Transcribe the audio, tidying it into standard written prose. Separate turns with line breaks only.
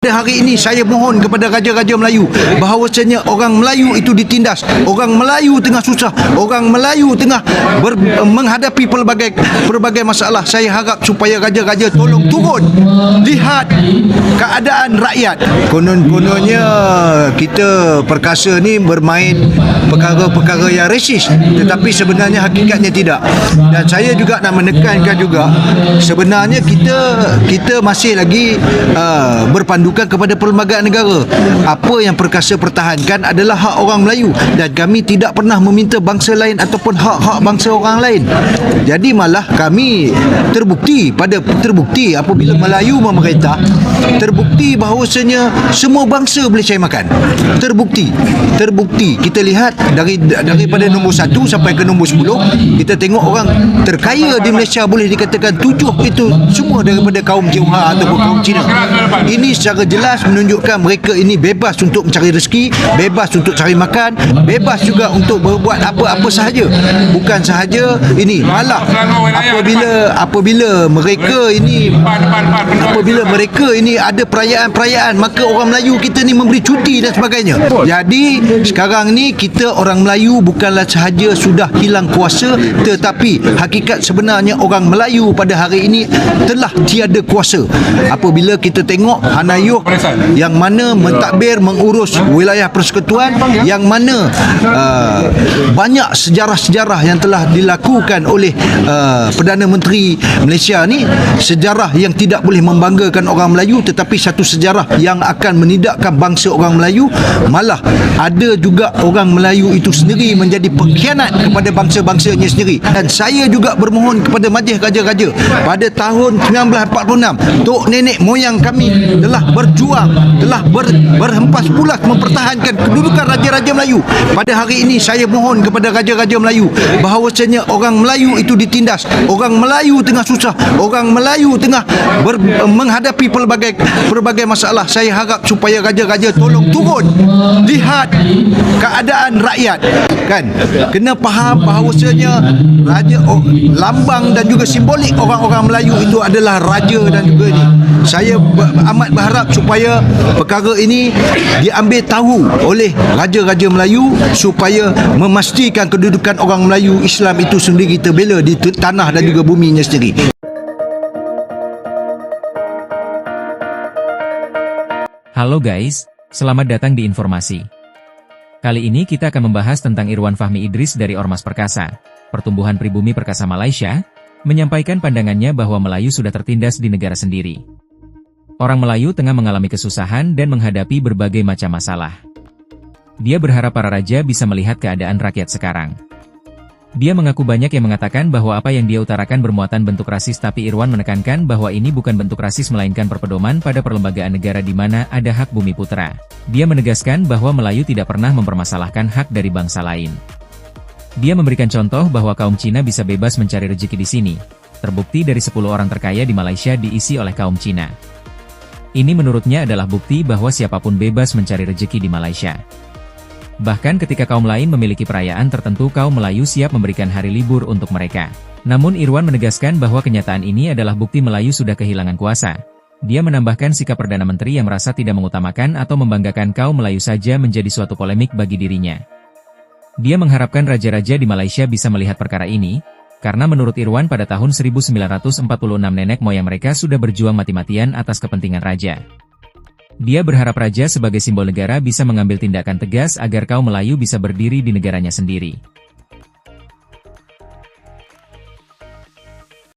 Pada hari ini saya mohon kepada raja-raja Melayu bahawasanya orang Melayu itu ditindas, orang Melayu tengah susah, orang Melayu tengah menghadapi pelbagai masalah. Saya harap supaya raja-raja tolong turun lihat keadaan rakyat. Konon-kononnya kita perkasa ni bermain perkara-perkara yang resis, tetapi sebenarnya hakikatnya tidak. Dan saya juga nak menekankan juga sebenarnya kita masih lagi berpandukan kepada perlembagaan negara. Apa yang perkasa pertahankan adalah hak orang Melayu, dan kami tidak pernah meminta bangsa lain ataupun hak-hak bangsa orang lain. Jadi malah kami terbukti apabila Melayu memerintah, terbukti bahawasanya semua bangsa boleh cari makan. Terbukti kita lihat daripada nombor 1 sampai ke nombor 10, kita tengok orang terkaya di Malaysia boleh dikatakan 7 itu semua daripada kaum Tionghoa ataupun kaum Cina. Ini secara jelas menunjukkan mereka ini bebas untuk mencari rezeki, bebas untuk cari makan, bebas juga untuk berbuat apa-apa sahaja. Bukan sahaja ini, malah apabila mereka ini ada perayaan-perayaan, maka orang Melayu kita ni memberi cuti dan sebagainya. Jadi sekarang ni kita orang Melayu bukanlah sahaja sudah hilang kuasa, tetapi hakikat sebenarnya orang Melayu pada hari ini telah tiada kuasa. Apabila kita tengok Hanayuh yang mana mentadbir mengurus wilayah persekutuan, yang mana banyak sejarah-sejarah yang telah dilakukan oleh Perdana Menteri Malaysia ni, sejarah yang tidak boleh membanggakan orang Melayu, tetapi satu sejarah yang akan menidakkan bangsa orang Melayu. Malah ada juga orang Melayu itu sendiri menjadi pengkhianat kepada bangsa-bangsanya sendiri. Dan saya juga bermohon kepada majlis raja-raja, pada tahun 1946 tok nenek moyang kami telah berjuang, telah berhempas pulas mempertahankan kedudukan raja-raja Melayu. Pada hari ini saya mohon kepada raja-raja Melayu bahawasanya orang Melayu itu ditindas, orang Melayu tengah susah, orang Melayu tengah menghadapi pelbagai masalah. Saya harap supaya raja-raja tolong turun lihat keadaan rakyat, kan. Kena faham bahawasanya lambang dan juga simbolik orang-orang Melayu itu adalah raja dan juga ini. Saya amat berharap supaya perkara ini diambil tahu oleh raja-raja Melayu supaya memastikan kedudukan orang Melayu Islam itu sendiri terbela di tanah dan juga buminya sendiri.
Halo guys, selamat datang di informasi. Kali ini kita akan membahas tentang Irwan Fahmi Idris dari Ormas Perkasa, Pertumbuhan Pribumi Perkasa Malaysia, menyampaikan pandangannya bahwa Melayu sudah tertindas di negara sendiri. Orang Melayu tengah mengalami kesusahan dan menghadapi berbagai macam masalah. Dia berharap para raja bisa melihat keadaan rakyat sekarang. Dia mengaku banyak yang mengatakan bahwa apa yang dia utarakan bermuatan bentuk rasis, tapi Irwan menekankan bahwa ini bukan bentuk rasis melainkan perpedoman pada perlembagaan negara di mana ada hak bumi putra. Dia menegaskan bahwa Melayu tidak pernah mempermasalahkan hak dari bangsa lain. Dia memberikan contoh bahwa kaum Cina bisa bebas mencari rezeki di sini. Terbukti dari 10 orang terkaya di Malaysia diisi oleh kaum Cina. Ini menurutnya adalah bukti bahwa siapapun bebas mencari rezeki di Malaysia. Bahkan ketika kaum lain memiliki perayaan tertentu, kaum Melayu siap memberikan hari libur untuk mereka. Namun Irwan menegaskan bahwa kenyataan ini adalah bukti Melayu sudah kehilangan kuasa. Dia menambahkan sikap Perdana Menteri yang merasa tidak mengutamakan atau membanggakan kaum Melayu saja menjadi suatu polemik bagi dirinya. Dia mengharapkan raja-raja di Malaysia bisa melihat perkara ini, karena menurut Irwan pada tahun 1946 nenek moyang mereka sudah berjuang mati-matian atas kepentingan raja. Dia berharap raja sebagai simbol negara bisa mengambil tindakan tegas agar kaum Melayu bisa berdiri di negaranya sendiri.